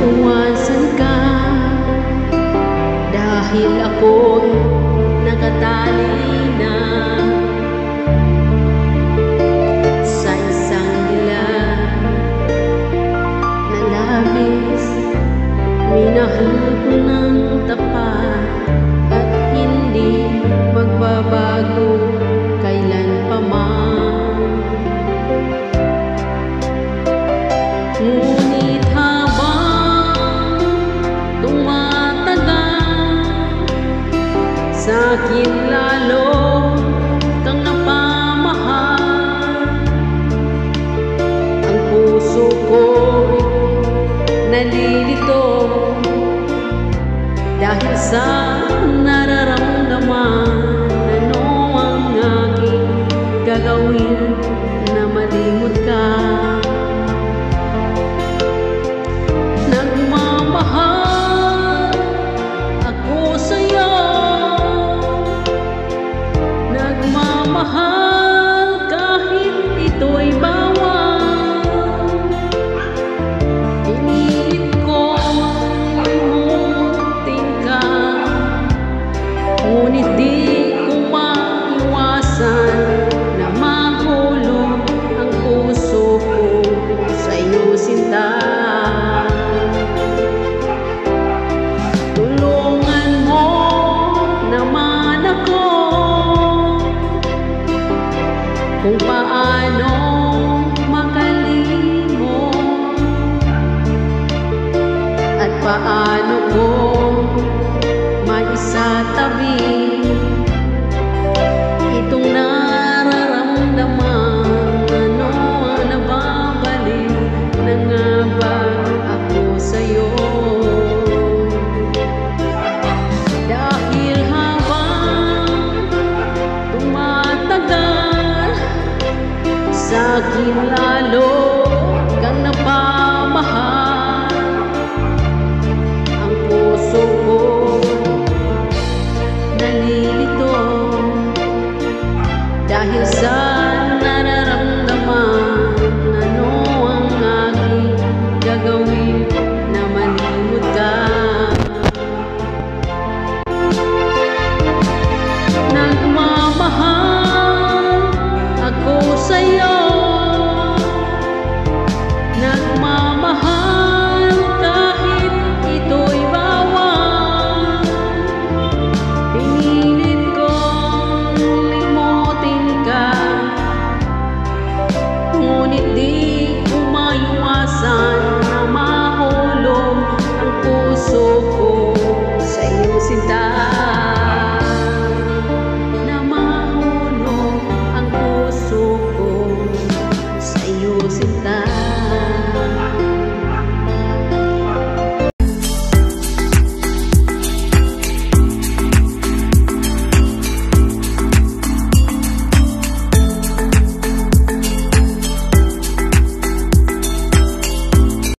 Uwasan ka dahil ako'y nakatali na sa isang dilag na labis. Minahal ko ng tapat at hindi magbabago kailan pa man. Ngunit habang tumatagal, sa'kin lalo kang napamahal. Ang puso ko'y nalilito dahil sa nararamdaman. Ano ang aking gagawin na malimot ka? Nagmamahal ako sa'yo, nagmamahal kahit ito'y bawal. Pinilit kong limutin ka, ngunit di ko maiwasan na mahulog ang puso ko sa'yo, sinta. Tulungan mo naman ako kung paano makalimot at paano ko maisatabi itong nararamdaman. Ano ang nababalik na nga ba ako sa'yo? Dahil habang tumatagal, sa'kin lalo kang napamahal. Ang puso ko nalilito dahil sa nararamdaman. Ano ang aking gagawin na malimot ka? Nagmamahal ako sa'yo, nagmamahal kahit ito'y bawal. Pinilit kong limutin ka, ngunit di ko maiwasan